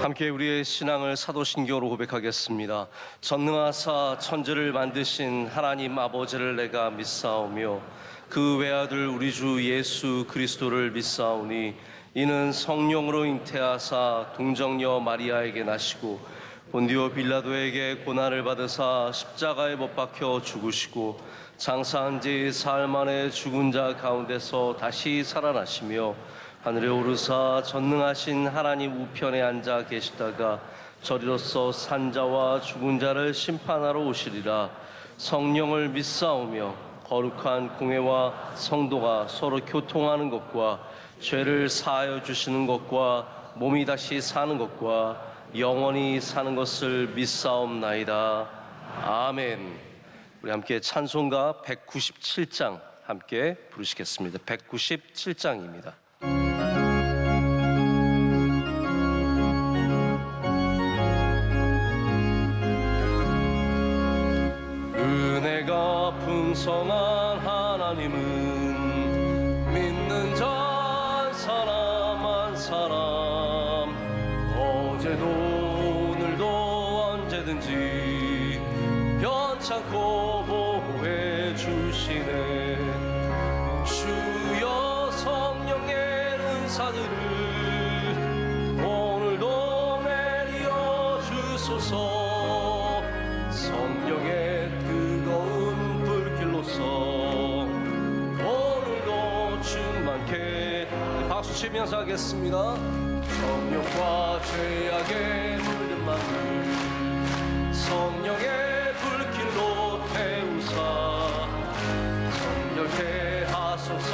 함께 우리의 신앙을 사도신경으로 고백하겠습니다. 전능하사 천지를 만드신 하나님 아버지를 내가 믿사오며 그 외아들 우리 주 예수 그리스도를 믿사오니 이는 성령으로 잉태하사 동정녀 마리아에게 나시고 본디오 빌라도에게 고난을 받으사 십자가에 못 박혀 죽으시고 장사한 지 사흘 만에 죽은 자 가운데서 다시 살아나시며 하늘에 오르사 전능하신 하나님 우편에 앉아 계시다가 저리로서 산자와 죽은 자를 심판하러 오시리라. 성령을 믿사오며 거룩한 공회와 성도가 서로 교통하는 것과 죄를 사하여 주시는 것과 몸이 다시 사는 것과 영원히 사는 것을 믿사옵나이다. 아멘. 우리 함께 찬송가 197장 함께 부르시겠습니다. 197장입니다. 은혜가 풍성한 하나님은 믿는 자 한 사람 한 사람 어제도 오늘도 언제든지 변찮고 보호해 주시네. 주여 성령의 은사들을 오늘도 내려 주소서. 성령의 뜨거운 불길로서 오늘도 충만케. 박수 치면서 하겠습니다. 성령과 죄악에 물든 마음을 성령의 불길로 태우사 정결케 하소서.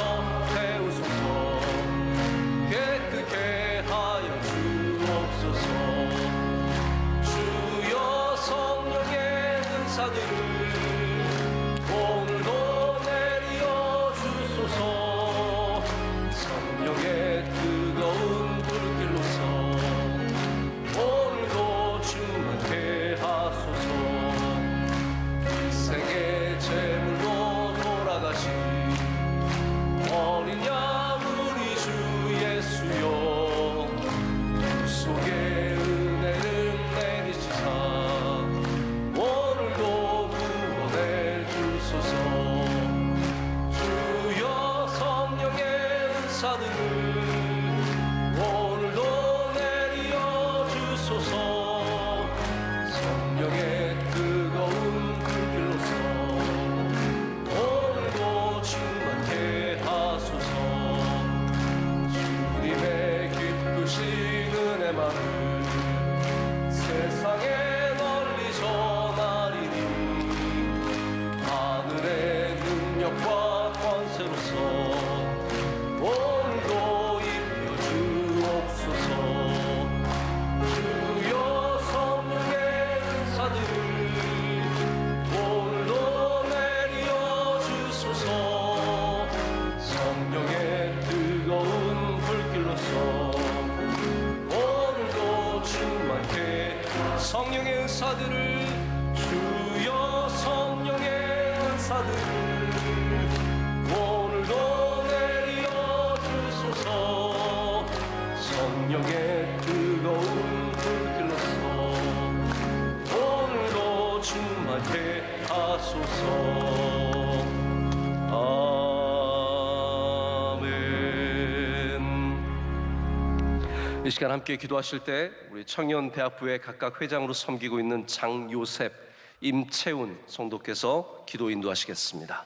태우소서. 깨끗게 하여 주옵소서. 주여 성령의 은사들을 오늘도 내려 주소서. 성령의 뜨거운 불길로서 오늘도 충만케 하소서. 희생의 제물로 돌아가신 어린 양 우리 주 예수여, 그 속에 은혜를 내리시사 오늘도 구원해 주소서. 주여 성령의 은사들을 오늘도 내려 주소서. 성령의 뜨거운 불길로서 오늘도 충만케 하소서. 주님의 기쁘신 은혜만을 세상에 널리 전하리니 하늘의 능력과 권세로서 오늘도 입혀 주옵소서. 주여 성령의 은사들을 오늘도 내려 주소서. 성령의 뜨거운 불길로서 오늘도 충만케. 성령의 은사들을 주여 성령의 은사들을 오늘도 내려 주소서. 성령의 뜨거운 불길로서 오늘도 충만케 하소서. 이 시간 함께 기도하실 때 우리 청년대학부의 각각 회장으로 섬기고 있는 장요셉, 임채훈 성도께서 기도 인도하시겠습니다.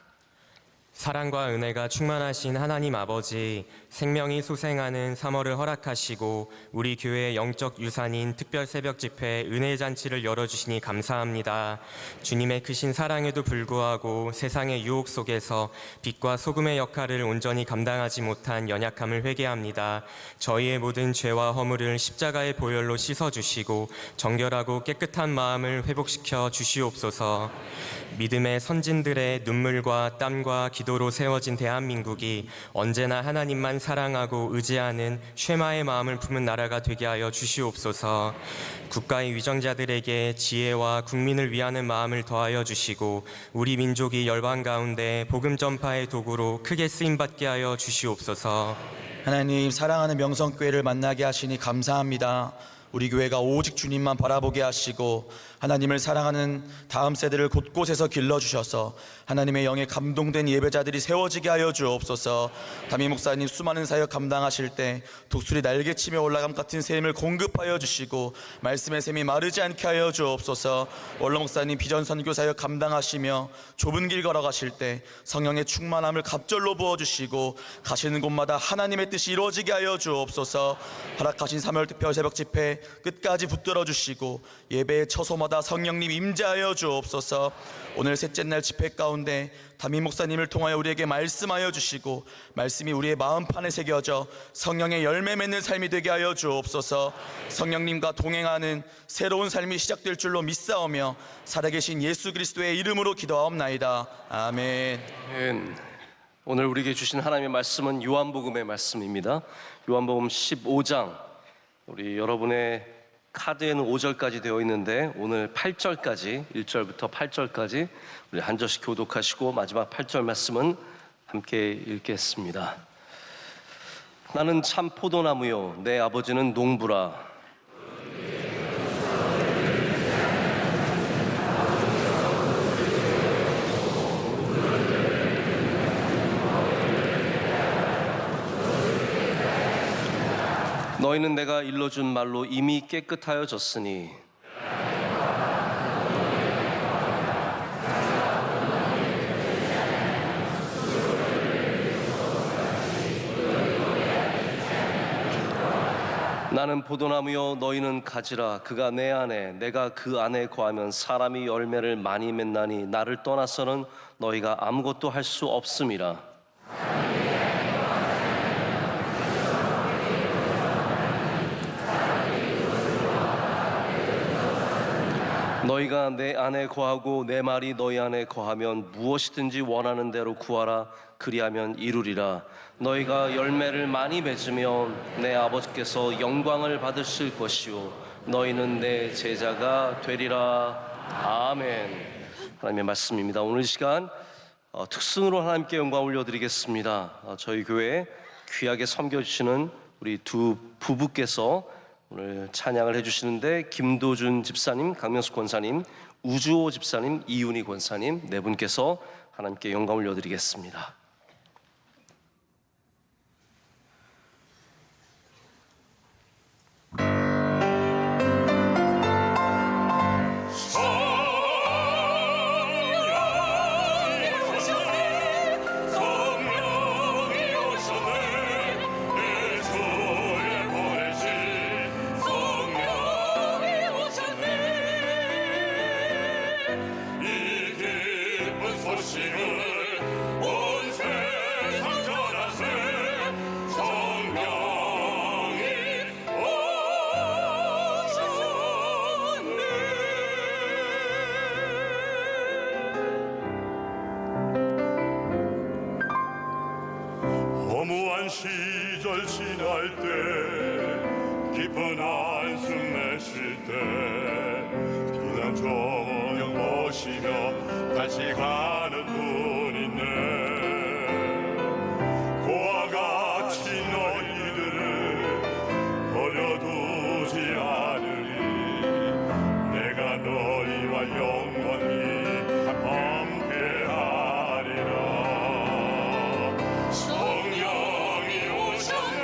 사랑과 은혜가 충만하신 하나님 아버지, 생명이 소생하는 3월을 허락하시고 우리 교회의 영적 유산인 특별 새벽 집회 은혜의 잔치를 열어주시니 감사합니다. 주님의 크신 사랑에도 불구하고 세상의 유혹 속에서 빛과 소금의 역할을 온전히 감당하지 못한 연약함을 회개합니다. 저희의 모든 죄와 허물을 십자가의 보혈로 씻어주시고 정결하고 깨끗한 마음을 회복시켜 주시옵소서. 믿음의 선진들의 눈물과 땀과 기도로 세워진 대한민국이 언제나 하나님만 사랑하고 의지하는 쉐마의 마음을 품은 나라가 되게 하여 주시옵소서. 국가의 위정자들에게 지혜와 국민을 위하는 마음을 더하여 주시고 우리 민족이 열방 가운데 복음 전파의 도구로 크게 쓰임받게 하여 주시옵소서. 하나님, 사랑하는 명성교회를 만나게 하시니 감사합니다. 우리 교회가 오직 주님만 바라보게 하시고 하나님을 사랑하는 다음 세대를 곳곳에서 길러주셔서 하나님의 영에 감동된 예배자들이 세워지게 하여 주옵소서. 담임 목사님 수많은 사역 감당하실 때 독수리 날개치며 올라감 같은 샘을 공급하여 주시고 말씀의 샘이 마르지 않게 하여 주옵소서. 원로 목사님 비전 선교 사역 감당하시며 좁은 길 걸어가실 때 성령의 충만함을 갑절로 부어주시고 가시는 곳마다 하나님의 뜻이 이루어지게 하여 주옵소서. 허락하신 3월 특별 새벽 집회 끝까지 붙들어 주시고 예배의 처소마다 성령님 임재하여 주옵소서. 오늘 셋째 날 집회 가운데 담임 목사님을 통하여 우리에게 말씀하여 주시고 말씀이 우리의 마음판에 새겨져 성령의 열매 맺는 삶이 되게 하여 주옵소서. 성령님과 동행하는 새로운 삶이 시작될 줄로 믿사오며 살아계신 예수 그리스도의 이름으로 기도하옵나이다. 아멘. 오늘 우리에게 주신 하나님의 말씀은 요한복음의 말씀입니다. 요한복음 15장, 우리 여러분의 카드에는 5절까지 되어 있는데 오늘 8절까지, 1절부터 8절까지 우리 한 절씩 교독하시고 마지막 8절 말씀은 함께 읽겠습니다. 나는 참 포도나무요 내 아버지는 농부라. 너희는 내가 일러준 말로 이미 깨끗하여졌으니 나는 포도나무요 너희는 가지라. 그가 내 안에 내가 그 안에 거하면 사람이 열매를 많이 맺나니 나를 떠나서는 너희가 아무것도 할 수 없음이라. 너희가 내 안에 거하고 내 말이 너희 안에 거하면 무엇이든지 원하는 대로 구하라. 그리하면 이루리라. 너희가 열매를 많이 맺으면 내 아버지께서 영광을 받으실 것이요 너희는 내 제자가 되리라. 아멘. 하나님의 말씀입니다. 오늘 이 시간 특순으로 하나님께 영광 올려드리겠습니다. 저희 교회에 귀하게 섬겨주시는 우리 두 부부께서 오늘 찬양을 해주시는데 김도준 집사님, 강명숙 권사님, 우주호 집사님, 이윤희 권사님 네 분께서 하나님께 영광 올려드리겠습니다. 허무한 시절 지날 때 깊은 한숨 내쉴 때 비난 조명 보시며 같이 가는 분 있네. 그와 같이 너희들을 버려두지 않으리. 내가 너희와 영원히 함께하리라. 성령이 오셨네.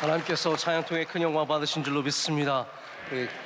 하나님께서 찬양 통해 큰 영광 받으신 줄로 믿습니다.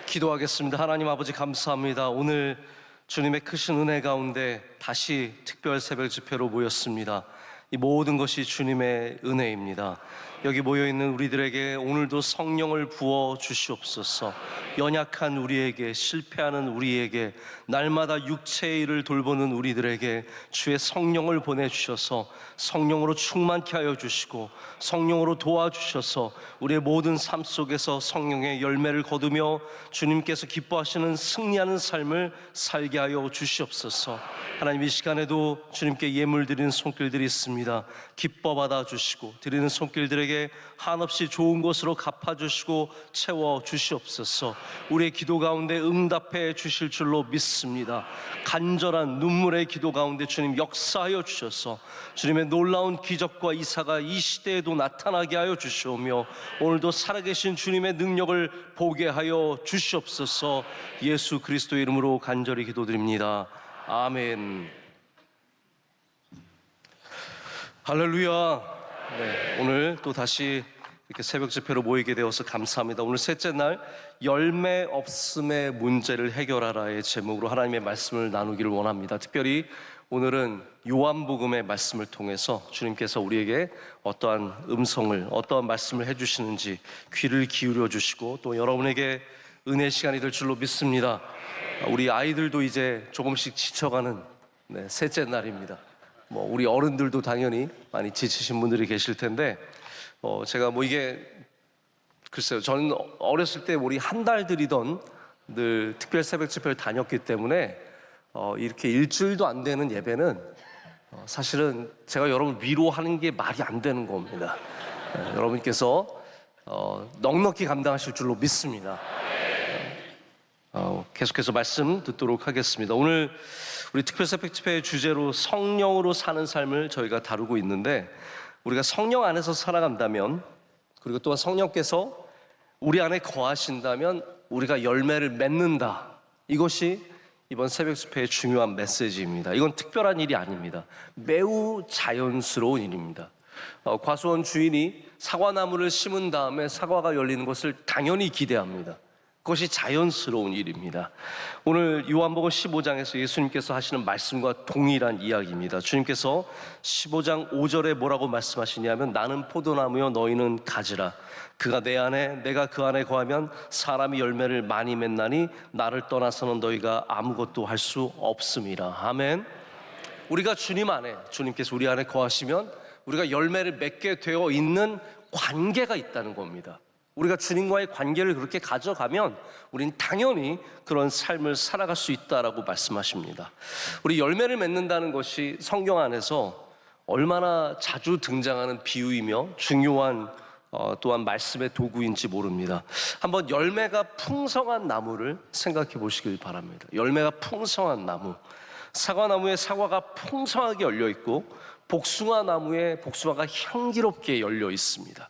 기도하겠습니다. 하나님 아버지 감사합니다. 오늘 주님의 크신 은혜 가운데 다시 특별 새벽 집회로 모였습니다. 이 모든 것이 주님의 은혜입니다. 여기 모여있는 우리들에게 오늘도 성령을 부어 주시옵소서. 연약한 우리에게, 실패하는 우리에게, 날마다 육체의 일을 돌보는 우리들에게 주의 성령을 보내주셔서 성령으로 충만케 하여 주시고 성령으로 도와주셔서 우리의 모든 삶 속에서 성령의 열매를 거두며 주님께서 기뻐하시는 승리하는 삶을 살게 하여 주시옵소서. 하나님, 이 시간에도 주님께 예물 드리는 손길들이 있습니다. 기뻐 받아 주시고 드리는 손길들에게 한없이 좋은 것으로 갚아주시고 채워주시옵소서. 우리의 기도 가운데 응답해 주실 줄로 믿습니다. 간절한 눈물의 기도 가운데 주님 역사하여 주셔서 주님의 놀라운 기적과 이사가 이 시대에도 나타나게 하여 주시오며 오늘도 살아계신 주님의 능력을 보게 하여 주시옵소서. 예수 그리스도의 이름으로 간절히 기도드립니다. 아멘. 할렐루야. 네, 오늘 또 다시 이렇게 새벽 집회로 모이게 되어서 감사합니다. 오늘 셋째 날 열매 없음의 문제를 해결하라의 제목으로 하나님의 말씀을 나누기를 원합니다. 특별히 오늘은 요한복음의 말씀을 통해서 주님께서 우리에게 어떠한 음성을, 어떠한 말씀을 해주시는지 귀를 기울여 주시고 또 여러분에게 은혜 시간이 될 줄로 믿습니다. 우리 아이들도 이제 조금씩 지쳐가는 셋째 날입니다. 우리 어른들도 당연히 많이 지치신 분들이 계실 텐데 제가 이게 글쎄요, 저는 어렸을 때 우리 한 달 드리던 늘 특별 새벽 집회를 다녔기 때문에 이렇게 일주일도 안 되는 예배는 사실은 제가 여러분 위로하는 게 말이 안 되는 겁니다. 여러분께서 넉넉히 감당하실 줄로 믿습니다. 계속해서 말씀 듣도록 하겠습니다. 오늘 우리 특별 새벽 집회의 주제로 성령으로 사는 삶을 저희가 다루고 있는데, 우리가 성령 안에서 살아간다면, 그리고 또한 성령께서 우리 안에 거하신다면 우리가 열매를 맺는다. 이것이 이번 새벽 집회의 중요한 메시지입니다. 이건 특별한 일이 아닙니다. 매우 자연스러운 일입니다. 과수원 주인이 사과나무를 심은 다음에 사과가 열리는 것을 당연히 기대합니다. 그것이 자연스러운 일입니다. 오늘 요한복음 15장에서 예수님께서 하시는 말씀과 동일한 이야기입니다. 주님께서 15장 5절에 뭐라고 말씀하시냐면, 나는 포도나무여 너희는 가지라. 그가 내 안에 내가 그 안에 거하면 사람이 열매를 많이 맺나니 나를 떠나서는 너희가 아무것도 할 수 없음이라. 아멘. 우리가 주님 안에, 주님께서 우리 안에 거하시면 우리가 열매를 맺게 되어 있는 관계가 있다는 겁니다. 우리가 주님과의 관계를 그렇게 가져가면 우린 당연히 그런 삶을 살아갈 수 있다라고 말씀하십니다. 우리 열매를 맺는다는 것이 성경 안에서 얼마나 자주 등장하는 비유이며 중요한 또한 말씀의 도구인지 모릅니다. 한번 열매가 풍성한 나무를 생각해 보시길 바랍니다. 열매가 풍성한 나무, 사과나무에 사과가 풍성하게 열려 있고 복숭아 나무에 복숭아가 향기롭게 열려 있습니다.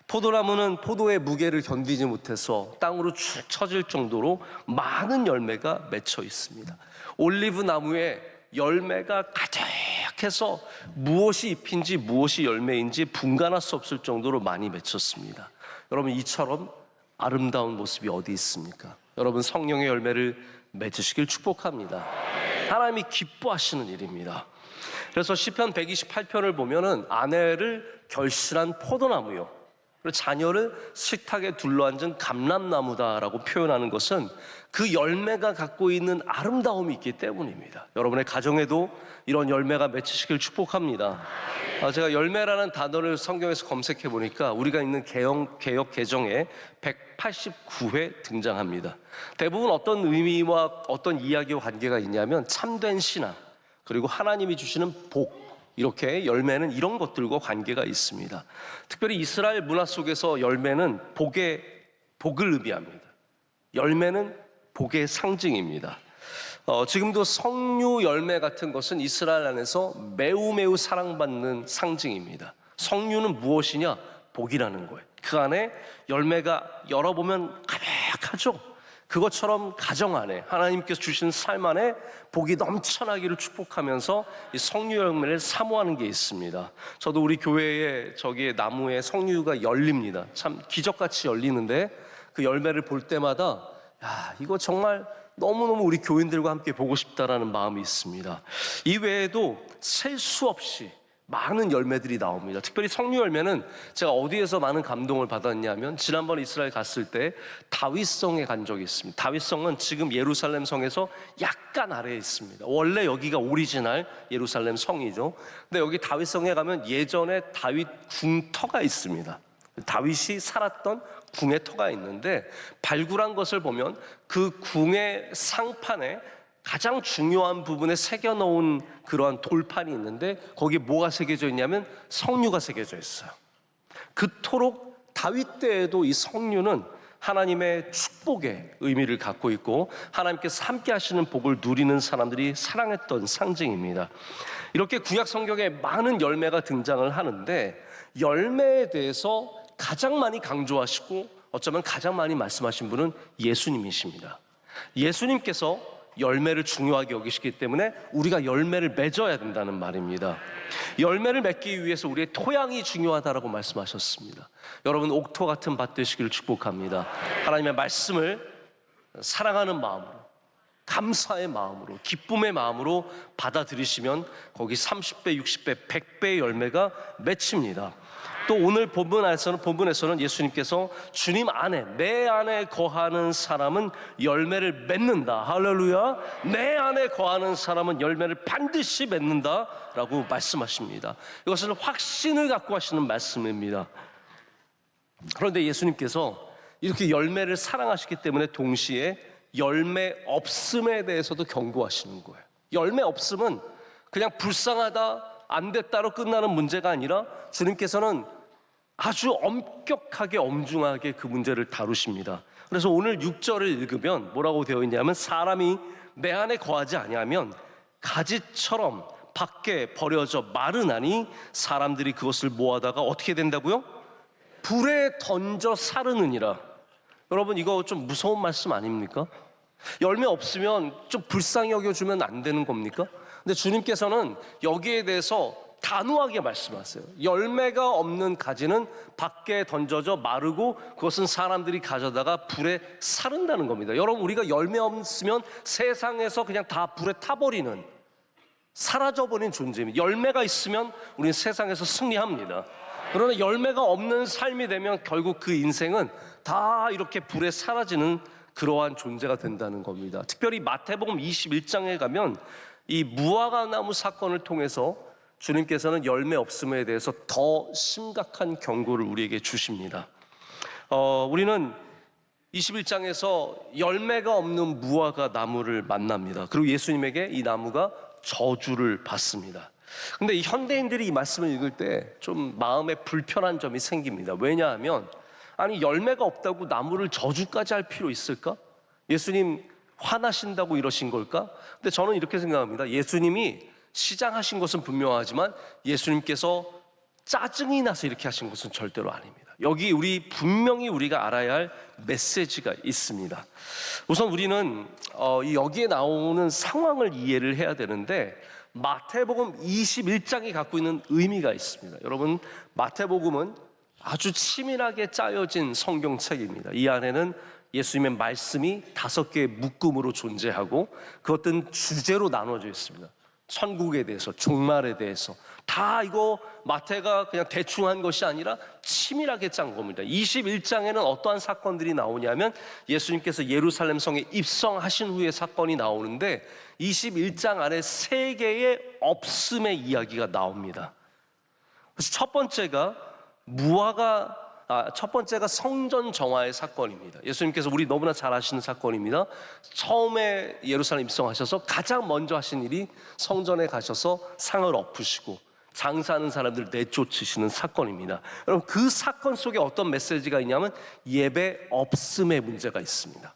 포도나무는 포도의 무게를 견디지 못해서 땅으로 축 처질 정도로 많은 열매가 맺혀 있습니다. 올리브 나무에 열매가 가득해서 무엇이 잎인지 무엇이 열매인지 분간할 수 없을 정도로 많이 맺혔습니다. 여러분, 이처럼 아름다운 모습이 어디 있습니까? 여러분, 성령의 열매를 맺으시길 축복합니다. 하나님이 기뻐하시는 일입니다. 그래서 시편 128편을 보면은 아내를 결실한 포도나무요, 그리고 자녀를 식탁에 둘러앉은 감람나무다라고 표현하는 것은 그 열매가 갖고 있는 아름다움이 있기 때문입니다. 여러분의 가정에도 이런 열매가 맺히시길 축복합니다. 제가 열매라는 단어를 성경에서 검색해 보니까 우리가 있는 개역 개정에 189회 등장합니다. 대부분 어떤 의미와 어떤 이야기와 관계가 있냐면 참된 신앙, 그리고 하나님이 주시는 복, 이렇게 열매는 이런 것들과 관계가 있습니다. 특별히 이스라엘 문화 속에서 열매는 복을 의미합니다. 열매는 복의 상징입니다. 지금도 석류 열매 같은 것은 이스라엘 안에서 매우 사랑받는 상징입니다. 석류는 무엇이냐? 복이라는 거예요. 그 안에 열매가 열어보면 가득하죠. 그것처럼 가정 안에 하나님께서 주신 삶 안에 복이 넘쳐나기를 축복하면서 이 석류 열매를 사모하는 게 있습니다. 저도 우리 교회에 저기에 나무에 석류가 열립니다. 참 기적같이 열리는데 그 열매를 볼 때마다 야, 이거 정말 너무너무 우리 교인들과 함께 보고 싶다라는 마음이 있습니다. 이 외에도 셀 수 없이 많은 열매들이 나옵니다. 특별히 석류 열매는 제가 어디에서 많은 감동을 받았냐면 지난번 이스라엘 갔을 때 다윗성에 간 적이 있습니다. 다윗성은 지금 예루살렘 성에서 약간 아래에 있습니다. 원래 여기가 오리지널 예루살렘 성이죠. 근데 여기 다윗성에 가면 예전에 다윗 궁터가 있습니다. 다윗이 살았던 궁의 터가 있는데 발굴한 것을 보면 그 궁의 상판에 가장 중요한 부분에 새겨놓은 그러한 돌판이 있는데 거기에 뭐가 새겨져 있냐면 석류가 새겨져 있어요. 그토록 다윗 때에도 이 석류는 하나님의 축복의 의미를 갖고 있고 하나님께서 함께 하시는 복을 누리는 사람들이 사랑했던 상징입니다. 이렇게 구약 성경에 많은 열매가 등장을 하는데 열매에 대해서 가장 많이 강조하시고 어쩌면 가장 많이 말씀하신 분은 예수님이십니다. 예수님께서 열매를 중요하게 여기시기 때문에 우리가 열매를 맺어야 된다는 말입니다. 열매를 맺기 위해서 우리의 토양이 중요하다라고 말씀하셨습니다. 여러분 옥토 같은 밭 되시기를 축복합니다. 하나님의 말씀을 사랑하는 마음으로, 감사의 마음으로, 기쁨의 마음으로 받아들이시면 거기 30배, 60배, 100배의 열매가 맺힙니다. 또 오늘 본문에서는 예수님께서 주님 안에, 내 안에 거하는 사람은 열매를 맺는다. 할렐루야. 내 안에 거하는 사람은 열매를 반드시 맺는다 라고 말씀하십니다. 이것은 확신을 갖고 하시는 말씀입니다. 그런데 예수님께서 이렇게 열매를 사랑하시기 때문에 동시에 열매 없음에 대해서도 경고하시는 거예요. 열매 없음은 그냥 불쌍하다, 안 됐다로 끝나는 문제가 아니라 주님께서는 아주 엄격하게 엄중하게 그 문제를 다루십니다. 그래서 오늘 6절을 읽으면 뭐라고 되어 있냐면 사람이 내 안에 거하지 아니하면 가지처럼 밖에 버려져 마르나니 사람들이 그것을 모아다가 어떻게 된다고요? 불에 던져 사르느니라. 여러분 이거 좀 무서운 말씀 아닙니까? 열매 없으면 좀 불쌍히 여겨주면 안 되는 겁니까? 근데 주님께서는 여기에 대해서 단호하게 말씀하세요. 열매가 없는 가지는 밖에 던져져 마르고 그것은 사람들이 가져다가 불에 사른다는 겁니다. 여러분 우리가 열매 없으면 세상에서 그냥 다 불에 타버리는, 사라져버린 존재입니다. 열매가 있으면 우리는 세상에서 승리합니다. 그러나 열매가 없는 삶이 되면 결국 그 인생은 다 이렇게 불에 사라지는 그러한 존재가 된다는 겁니다. 특별히 마태복음 21장에 가면 이 무화과 나무 사건을 통해서 주님께서는 열매 없음에 대해서 더 심각한 경고를 우리에게 주십니다. 우리는 21장에서 열매가 없는 무화과 나무를 만납니다. 그리고 예수님에게 이 나무가 저주를 받습니다. 근데 이 현대인들이 이 말씀을 읽을 때 좀 마음에 불편한 점이 생깁니다. 왜냐하면 아니 열매가 없다고 나무를 저주까지 할 필요 있을까? 예수님 화나신다고 이러신 걸까? 근데 저는 이렇게 생각합니다. 예수님이 시장하신 것은 분명하지만 예수님께서 짜증이 나서 이렇게 하신 것은 절대로 아닙니다. 여기 분명히 우리가 알아야 할 메시지가 있습니다. 우선 우리는 여기에 나오는 상황을 이해를 해야 되는데 마태복음 21장이 갖고 있는 의미가 있습니다. 여러분 마태복음은 아주 치밀하게 짜여진 성경책입니다. 이 안에는 예수님의 말씀이 5개의 묶음으로 존재하고 그것들은 주제로 나눠져 있습니다. 천국에 대해서, 종말에 대해서 다 이거 마태가 그냥 대충 한 것이 아니라 치밀하게 짠 겁니다. 21장에는 어떠한 사건들이 나오냐면 예수님께서 예루살렘 성에 입성하신 후에 사건이 나오는데 21장 안에 3개의 없음의 이야기가 나옵니다. 그래서 첫 번째가 성전 정화의 사건입니다. 예수님께서 우리 너무나 잘 아시는 사건입니다. 처음에 예루살렘 입성하셔서 가장 먼저 하신 일이 성전에 가셔서 상을 엎으시고 장사하는 사람들 내쫓으시는 사건입니다. 여러분 그 사건 속에 어떤 메시지가 있냐면 예배 없음의 문제가 있습니다.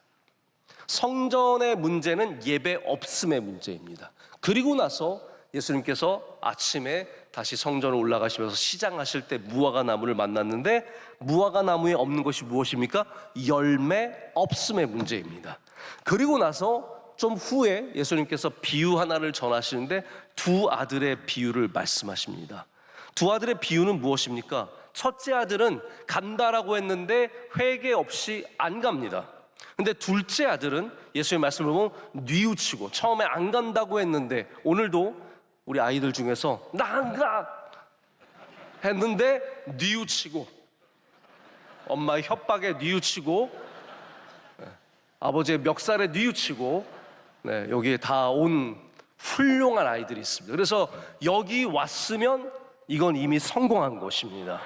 성전의 문제는 예배 없음의 문제입니다. 그리고 나서 예수님께서 아침에 다시 성전을 올라가시면서 시장하실 때 무화과 나무를 만났는데 무화과 나무에 없는 것이 무엇입니까? 열매 없음의 문제입니다. 그리고 나서 좀 후에 예수님께서 비유 하나를 전하시는데 두 아들의 비유를 말씀하십니다. 두 아들의 비유는 무엇입니까? 첫째 아들은 간다라고 했는데 회개 없이 안 갑니다. 근데 둘째 아들은 예수의 말씀을 보면 뉘우치고 처음에 안 간다고 했는데, 오늘도 우리 아이들 중에서 나 안 가! 했는데 뉘우치고, 엄마의 협박에 뉘우치고, 아버지의 멱살에 뉘우치고, 여기에 다 온 훌륭한 아이들이 있습니다. 그래서 여기 왔으면 이건 이미 성공한 것입니다.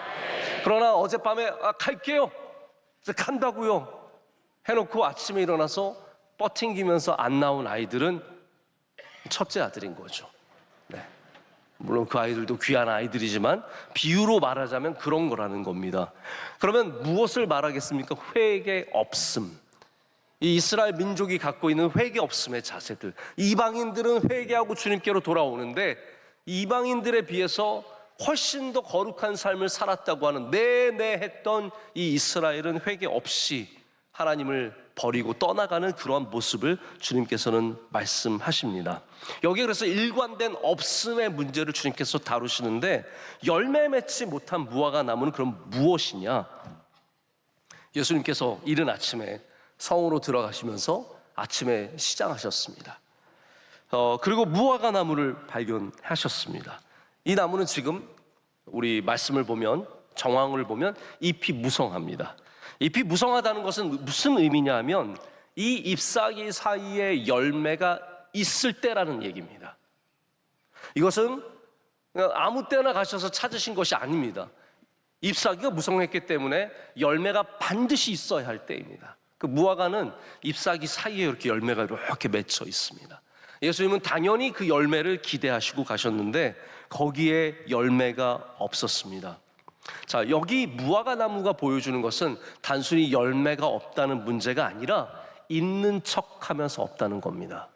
그러나 어젯밤에 갈게요, 간다고요 해놓고 아침에 일어나서 뻗팅기면서 안 나온 아이들은 첫째 아들인 거죠. 물론 그 아이들도 귀한 아이들이지만 비유로 말하자면 그런 거라는 겁니다. 그러면 무엇을 말하겠습니까? 회개 없음. 이 이스라엘 민족이 갖고 있는 회개 없음의 자세들. 이방인들은 회개하고 주님께로 돌아오는데 이방인들에 비해서 훨씬 더 거룩한 삶을 살았다고 하는 내내 했던 이 이스라엘은 회개 없이 하나님을 버리고 떠나가는 그러한 모습을 주님께서는 말씀하십니다. 여기에 그래서 일관된 없음의 문제를 주님께서 다루시는데, 열매 맺지 못한 무화과 나무는 그럼 무엇이냐? 예수님께서 이른 아침에 성으로 들어가시면서 아침에 시장하셨습니다. 그리고 무화과 나무를 발견하셨습니다. 이 나무는 지금 우리 말씀을 보면, 정황을 보면 잎이 무성합니다. 잎이 무성하다는 것은 무슨 의미냐 하면 이 잎사귀 사이에 열매가 있을 때라는 얘기입니다. 이것은 그냥 아무 때나 가셔서 찾으신 것이 아닙니다. 잎사귀가 무성했기 때문에 열매가 반드시 있어야 할 때입니다. 그 무화과는 잎사귀 사이에 이렇게 열매가 이렇게 맺혀 있습니다. 예수님은 당연히 그 열매를 기대하시고 가셨는데 거기에 열매가 없었습니다. 자, 여기 무화과 나무가 보여주는 것은 단순히 열매가 없다는 문제가 아니라 있는 척하면서 없다는 겁니다.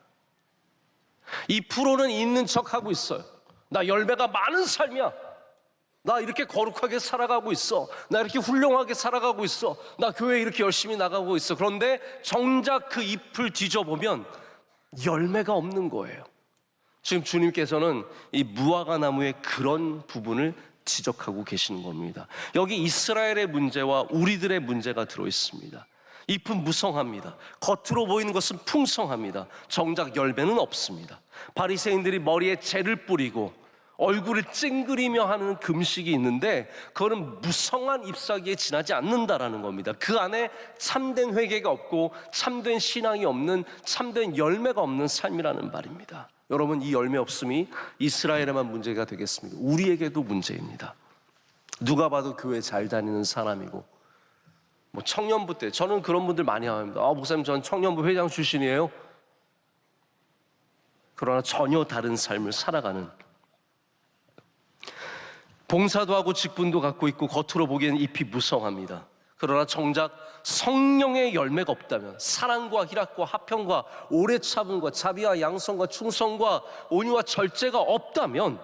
이 프로는 있는 척하고 있어요. 나 열매가 많은 삶이야. 나 이렇게 거룩하게 살아가고 있어. 나 이렇게 훌륭하게 살아가고 있어. 나 교회 이렇게 열심히 나가고 있어. 그런데 정작 그 잎을 뒤져보면 열매가 없는 거예요. 지금 주님께서는 이 무화과 나무의 그런 부분을 지적하고 계시는 겁니다. 여기 이스라엘의 문제와 우리들의 문제가 들어 있습니다. 잎은 무성합니다. 겉으로 보이는 것은 풍성합니다. 정작 열매는 없습니다. 바리새인들이 머리에 재를 뿌리고 얼굴을 찡그리며 하는 금식이 있는데 그거는 무성한 잎사귀에 지나지 않는다라는 겁니다. 그 안에 참된 회개가 없고 참된 신앙이 없는, 참된 열매가 없는 삶이라는 말입니다. 여러분, 이 열매 없음이 이스라엘에만 문제가 되겠습니까? 우리에게도 문제입니다. 누가 봐도 교회 잘 다니는 사람이고, 뭐 청년부 때 저는 그런 분들 많이 합니다. 목사님, 전 청년부 회장 출신이에요. 그러나 전혀 다른 삶을 살아가는, 봉사도 하고 직분도 갖고 있고 겉으로 보기에는 잎이 무성합니다. 그러나 정작 성령의 열매가 없다면, 사랑과 희락과 화평과 오래 참음과 자비와 양성과 충성과 온유와 절제가 없다면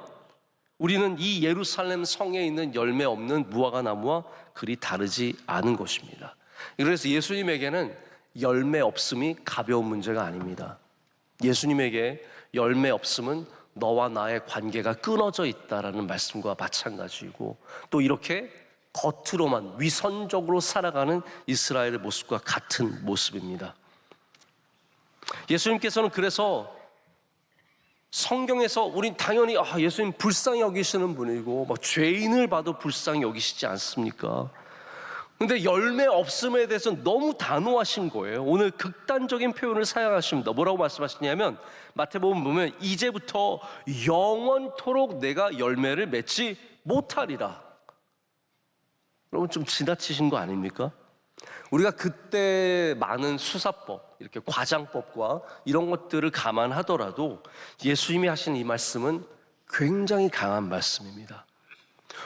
우리는 이 예루살렘 성에 있는 열매 없는 무화과 나무와 그리 다르지 않은 것입니다. 그래서 예수님에게는 열매 없음이 가벼운 문제가 아닙니다. 예수님에게 열매 없음은 너와 나의 관계가 끊어져 있다라는 말씀과 마찬가지이고, 또 이렇게 겉으로만 위선적으로 살아가는 이스라엘의 모습과 같은 모습입니다. 예수님께서는 그래서 성경에서 우린 당연히 예수님 불쌍히 여기시는 분이고 막 죄인을 봐도 불쌍히 여기시지 않습니까? 근데 열매 없음에 대해서 너무 단호하신 거예요. 오늘 극단적인 표현을 사용하십니다. 뭐라고 말씀하시냐면 마태복음 보면 이제부터 영원토록 내가 열매를 맺지 못하리라. 여러분, 좀 지나치신 거 아닙니까? 우리가 그때 많은 수사법, 이렇게 과장법과 이런 것들을 감안하더라도 예수님이 하신 이 말씀은 굉장히 강한 말씀입니다.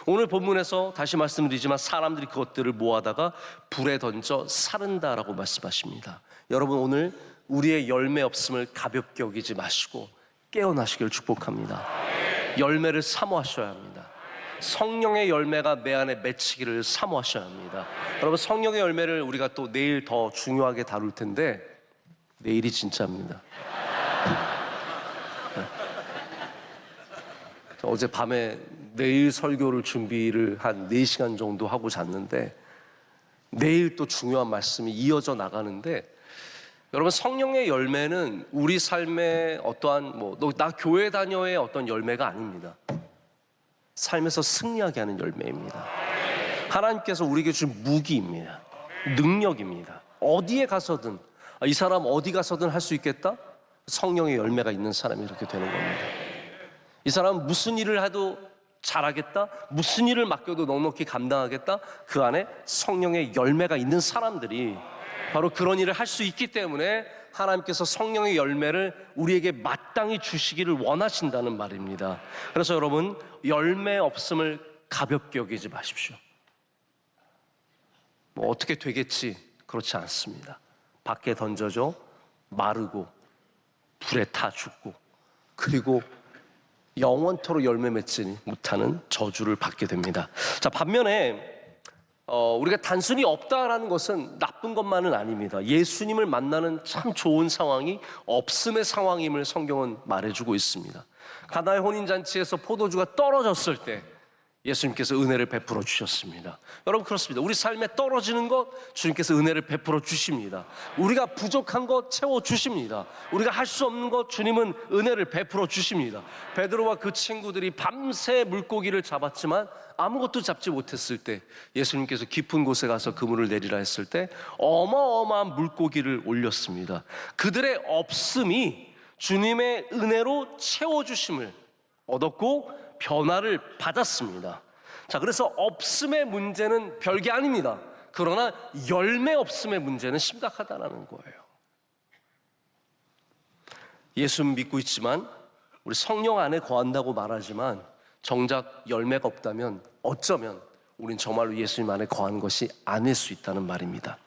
오늘 본문에서 다시 말씀드리지만 사람들이 그것들을 모아다가 불에 던져 사른다라고 말씀하십니다. 여러분, 오늘 우리의 열매 없음을 가볍게 여기지 마시고 깨어나시길 축복합니다. 열매를 사모하셔야 합니다. 성령의 열매가 내 안에 맺히기를 사모하셔야 합니다. 여러분, 성령의 열매를 우리가 또 내일 더 중요하게 다룰 텐데, 내일이 진짜입니다. 어제 밤에 내일 설교를 준비를 한 4시간 정도 하고 잤는데 내일 또 중요한 말씀이 이어져 나가는데, 여러분, 성령의 열매는 우리 삶의 어떠한 나 교회 다녀의 어떤 열매가 아닙니다. 삶에서 승리하게 하는 열매입니다. 하나님께서 우리에게 준 무기입니다. 능력입니다. 어디에 가서든, 이 사람 어디 가서든 할 수 있겠다? 성령의 열매가 있는 사람이 이렇게 되는 겁니다. 이 사람은 무슨 일을 해도 잘하겠다, 무슨 일을 맡겨도 넉넉히 감당하겠다, 그 안에 성령의 열매가 있는 사람들이 바로 그런 일을 할 수 있기 때문에 하나님께서 성령의 열매를 우리에게 마땅히 주시기를 원하신다는 말입니다. 그래서 여러분, 열매 없음을 가볍게 여기지 마십시오. 어떻게 되겠지, 그렇지 않습니다. 밖에 던져져 마르고 불에 타 죽고, 그리고 영원토록 열매 맺지 못하는 저주를 받게 됩니다. 자, 반면에 우리가 단순히 없다라는 것은 나쁜 것만은 아닙니다. 예수님을 만나는 참 좋은 상황이 없음의 상황임을 성경은 말해주고 있습니다. 가나의 혼인잔치에서 포도주가 떨어졌을 때 예수님께서 은혜를 베풀어 주셨습니다. 여러분, 그렇습니다. 우리 삶에 떨어지는 것 주님께서 은혜를 베풀어 주십니다. 우리가 부족한 것 채워 주십니다. 우리가 할 수 없는 것 주님은 은혜를 베풀어 주십니다. 베드로와 그 친구들이 밤새 물고기를 잡았지만 아무것도 잡지 못했을 때 예수님께서 깊은 곳에 가서 그물을 내리라 했을 때 어마어마한 물고기를 올렸습니다. 그들의 없음이 주님의 은혜로 채워주심을 얻었고 변화를 받았습니다. 자, 그래서 없음의 문제는 별게 아닙니다. 그러나 열매 없음의 문제는 심각하다는 거예요. 예수 믿고 있지만, 우리 성령 안에 거한다고 말하지만 정작 열매가 없다면 어쩌면 우린 정말로 예수님 안에 거한 것이 아닐 수 있다는 말입니다.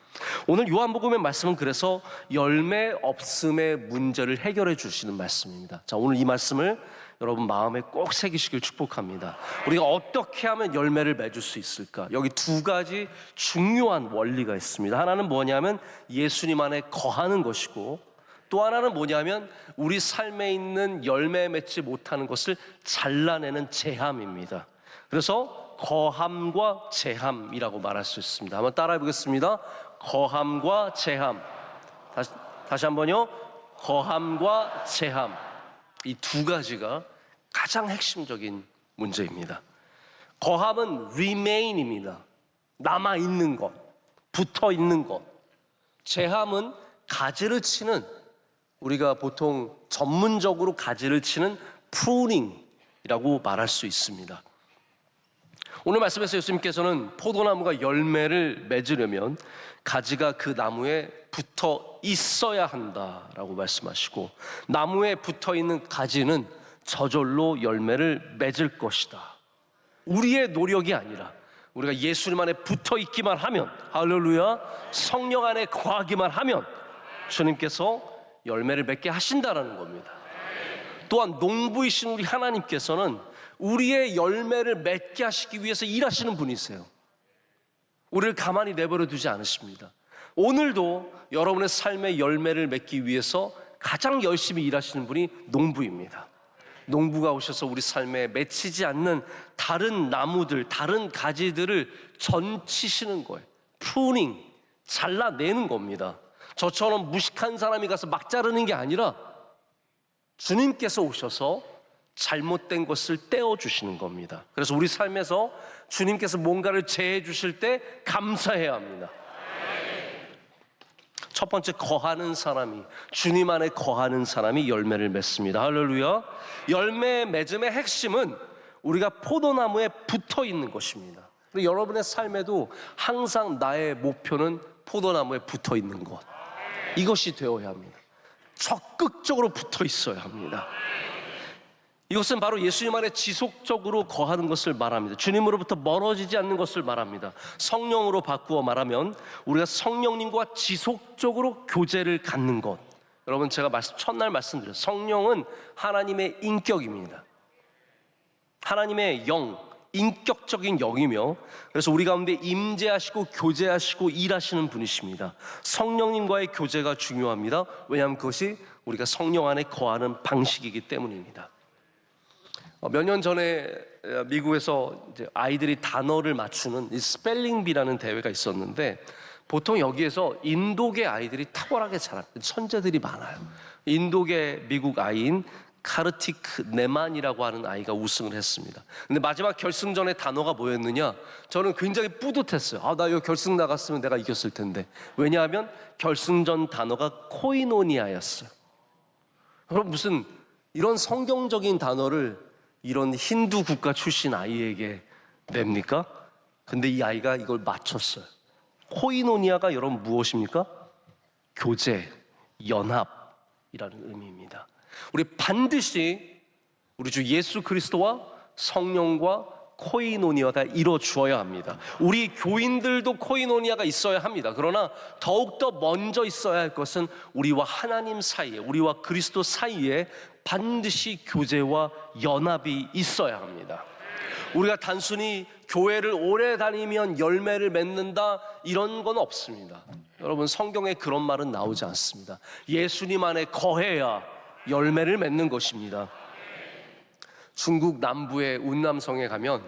오늘 요한복음의 말씀은 그래서 열매 없음의 문제를 해결해 주시는 말씀입니다. 자, 오늘 이 말씀을 여러분 마음에 꼭 새기시길 축복합니다. 우리가 어떻게 하면 열매를 맺을 수 있을까? 여기 두 가지 중요한 원리가 있습니다. 하나는 뭐냐면 예수님 안에 거하는 것이고, 또 하나는 뭐냐면 우리 삶에 있는 열매 맺지 못하는 것을 잘라내는 제함입니다. 그래서 거함과 제함이라고 말할 수 있습니다. 한번 따라해 보겠습니다. 거함과 제함. 다시 한번요. 거함과 제함. 이 두 가지가 가장 핵심적인 문제입니다. 거함은 remain입니다. 남아있는 것, 붙어있는 것. 제함은 가지를 치는, 우리가 보통 전문적으로 가지를 치는 pruning이라고 말할 수 있습니다. 오늘 말씀에서 예수님께서는 포도나무가 열매를 맺으려면 가지가 그 나무에 붙어 있어야 한다라고 말씀하시고, 나무에 붙어 있는 가지는 저절로 열매를 맺을 것이다. 우리의 노력이 아니라 우리가 예수님 안에 붙어 있기만 하면, 할렐루야, 성령 안에 거하기만 하면 주님께서 열매를 맺게 하신다라는 겁니다. 또한 농부이신 우리 하나님께서는 우리의 열매를 맺게 하시기 위해서 일하시는 분이세요. 우리를 가만히 내버려 두지 않으십니다. 오늘도 여러분의 삶의 열매를 맺기 위해서 가장 열심히 일하시는 분이 농부입니다. 농부가 오셔서 우리 삶에 맺히지 않는 다른 나무들, 다른 가지들을 전치시는 거예요. 프루닝, 잘라내는 겁니다. 저처럼 무식한 사람이 가서 막 자르는 게 아니라 주님께서 오셔서 잘못된 것을 떼어주시는 겁니다. 그래서 우리 삶에서 주님께서 뭔가를 제해 주실 때 감사해야 합니다. 첫 번째, 거하는 사람이, 주님 안에 거하는 사람이 열매를 맺습니다. 할렐루야. 열매 맺음의 핵심은 우리가 포도나무에 붙어 있는 것입니다. 그리고 여러분의 삶에도 항상 나의 목표는 포도나무에 붙어 있는 것, 이것이 되어야 합니다. 적극적으로 붙어 있어야 합니다. 이것은 바로 예수님 안에 지속적으로 거하는 것을 말합니다. 주님으로부터 멀어지지 않는 것을 말합니다. 성령으로 바꾸어 말하면 우리가 성령님과 지속적으로 교제를 갖는 것. 여러분, 제가 첫날 말씀드렸어요. 성령은 하나님의 인격입니다. 하나님의 영, 인격적인 영이며, 그래서 우리 가운데 임재하시고 교제하시고 일하시는 분이십니다. 성령님과의 교제가 중요합니다. 왜냐하면 그것이 우리가 성령 안에 거하는 방식이기 때문입니다. 몇 년 전에 미국에서 이제 아이들이 단어를 맞추는 이 스펠링비라는 대회가 있었는데, 보통 여기에서 인도계 아이들이 탁월하게 잘하는 천재들이 많아요. 인도계 미국 아이인 카르티크 네만이라고 하는 아이가 우승을 했습니다. 근데 마지막 결승전의 단어가 뭐였느냐? 저는 굉장히 뿌듯했어요. 나 이거 결승 나갔으면 내가 이겼을 텐데. 왜냐하면 결승전 단어가 코이노니아였어요. 그럼 무슨 이런 성경적인 단어를 이런 힌두 국가 출신 아이에게 냅니까? 근데 이 아이가 이걸 맞췄어요. 코이노니아가 여러분 무엇입니까? 교제, 연합이라는 의미입니다. 우리 반드시 우리 주 예수 그리스도와 성령과 코이노니아가 이루어주어야 합니다. 우리 교인들도 코이노니아가 있어야 합니다. 그러나 더욱더 먼저 있어야 할 것은 우리와 하나님 사이에, 우리와 그리스도 사이에 반드시 교제와 연합이 있어야 합니다. 우리가 단순히 교회를 오래 다니면 열매를 맺는다, 이런 건 없습니다. 여러분, 성경에 그런 말은 나오지 않습니다. 예수님 안에 거해야 열매를 맺는 것입니다. 중국 남부의 운남성에 가면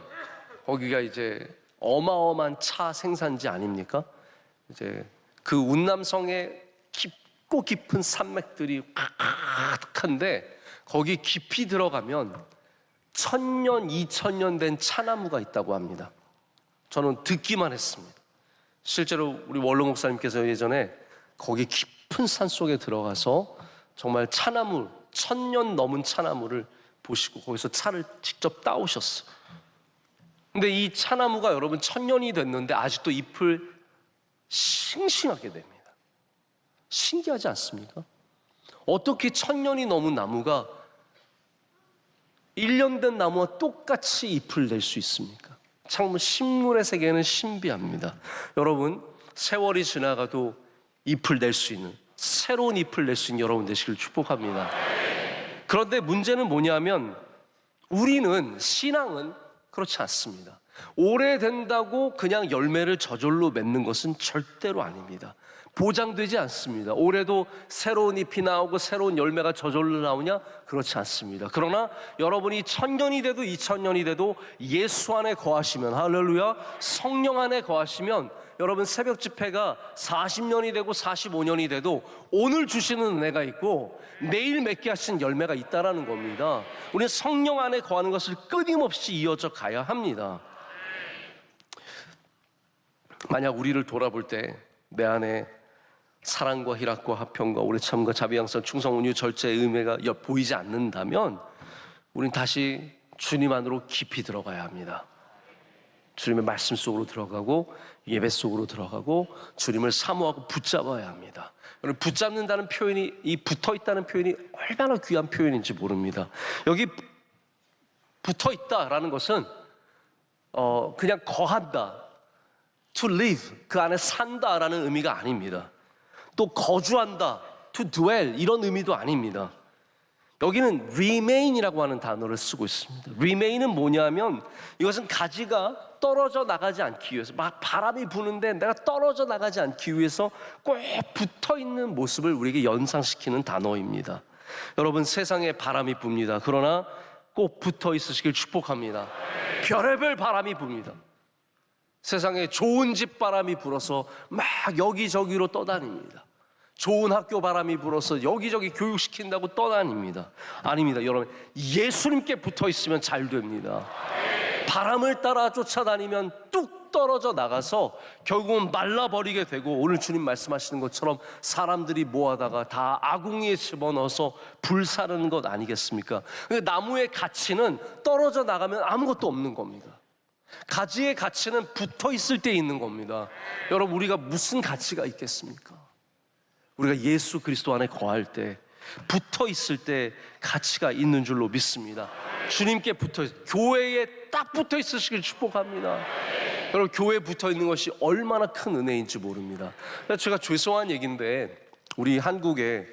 거기가 이제 어마어마한 차 생산지 아닙니까? 이제 그 운남성에 깊고 깊은 산맥들이 가득한데, 거기 깊이 들어가면 1000년, 2000년 된 차나무가 있다고 합니다. 저는 듣기만 했습니다. 실제로 우리 원로 목사님께서 예전에 거기 깊은 산 속에 들어가서 정말 차나무, 1000년 넘은 차나무를 보시고 거기서 차를 직접 따오셨어요. 근데 이 차나무가 여러분 1000년이 됐는데 아직도 잎을 싱싱하게 됩니다. 신기하지 않습니까? 어떻게 1000년이 넘은 나무가 1년 된 나무와 똑같이 잎을 낼 수 있습니까? 참 식물의 세계는 신비합니다. 여러분, 세월이 지나가도 잎을 낼 수 있는, 새로운 잎을 낼 수 있는 여러분 되시길 축복합니다. 그런데 문제는 뭐냐면, 우리는, 신앙은 그렇지 않습니다. 오래된다고 그냥 열매를 저절로 맺는 것은 절대로 아닙니다. 보장되지 않습니다. 올해도 새로운 잎이 나오고 새로운 열매가 저절로 나오냐? 그렇지 않습니다. 그러나 여러분이 1000년이 돼도 2000년이 돼도 예수 안에 거하시면, 할렐루야, 성령 안에 거하시면, 여러분 새벽 집회가 40년이 되고 45년이 돼도 오늘 주시는 은혜가 있고 내일 맺게 하신 열매가 있다라는 겁니다. 우리는 성령 안에 거하는 것을 끊임없이 이어져 가야 합니다. 만약 우리를 돌아볼 때 내 안에 사랑과 희락과 화평과 오래 참과 자비 양선 충성 온유 절제의 의미가 보이지 않는다면 우린 다시 주님 안으로 깊이 들어가야 합니다. 주님의 말씀 속으로 들어가고 예배 속으로 들어가고 주님을 사모하고 붙잡아야 합니다. 여러분, 붙잡는다는 표현이, 이 붙어있다는 표현이 얼마나 귀한 표현인지 모릅니다. 여기 붙어있다라는 것은 그냥 거한다, to live, 그 안에 산다라는 의미가 아닙니다. 또 거주한다, to dwell, 이런 의미도 아닙니다. 여기는 remain이라고 하는 단어를 쓰고 있습니다. remain은 뭐냐면, 이것은 가지가 떨어져 나가지 않기 위해서, 막 바람이 부는데 내가 떨어져 나가지 않기 위해서 꼭 붙어있는 모습을 우리에게 연상시키는 단어입니다. 여러분, 세상에 바람이 붑니다. 그러나 꼭 붙어 있으시길 축복합니다. 별의별 바람이 붑니다. 세상에 좋은 집 바람이 불어서 막 여기저기로 떠다닙니다. 좋은 학교 바람이 불어서 여기저기 교육시킨다고 떠다닙니다. 아닙니다. 여러분, 예수님께 붙어 있으면 잘 됩니다. 바람을 따라 쫓아다니면 뚝 떨어져 나가서 결국은 말라버리게 되고, 오늘 주님 말씀하시는 것처럼 사람들이 모아다가 다 아궁이에 집어넣어서 불사르는 것 아니겠습니까? 나무의 가치는 떨어져 나가면 아무것도 없는 겁니다. 가지의 가치는 붙어 있을 때 있는 겁니다. 여러분, 우리가 무슨 가치가 있겠습니까? 우리가 예수 그리스도 안에 거할 때, 붙어 있을 때 가치가 있는 줄로 믿습니다. 주님께 붙어 있어요. 교회에 딱 붙어 있으시길 축복합니다. 여러분, 교회에 붙어 있는 것이 얼마나 큰 은혜인지 모릅니다. 제가 죄송한 얘기인데, 우리 한국에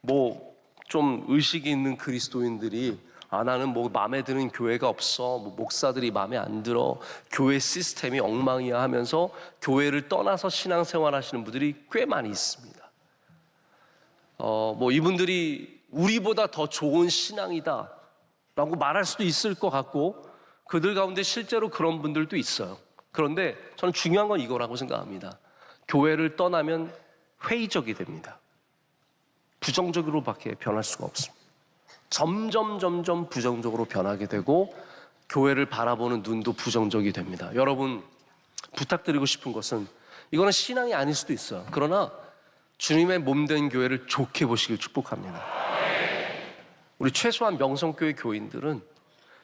뭐 좀 의식이 있는 그리스도인들이 나는 뭐 마음에 드는 교회가 없어, 뭐 목사들이 마음에 안 들어, 교회 시스템이 엉망이야 하면서 교회를 떠나서 신앙생활 하시는 분들이 꽤 많이 있습니다. 뭐 이분들이 우리보다 더 좋은 신앙이다 라고 말할 수도 있을 것 같고, 그들 가운데 실제로 그런 분들도 있어요. 그런데 저는 중요한 건 이거라고 생각합니다. 교회를 떠나면 회의적이 됩니다. 부정적으로밖에 변할 수가 없습니다. 점점 부정적으로 변하게 되고 교회를 바라보는 눈도 부정적이 됩니다. 여러분, 부탁드리고 싶은 것은, 이거는 신앙이 아닐 수도 있어요. 그러나 주님의 몸된 교회를 좋게 보시길 축복합니다. 우리 최소한 명성교회 교인들은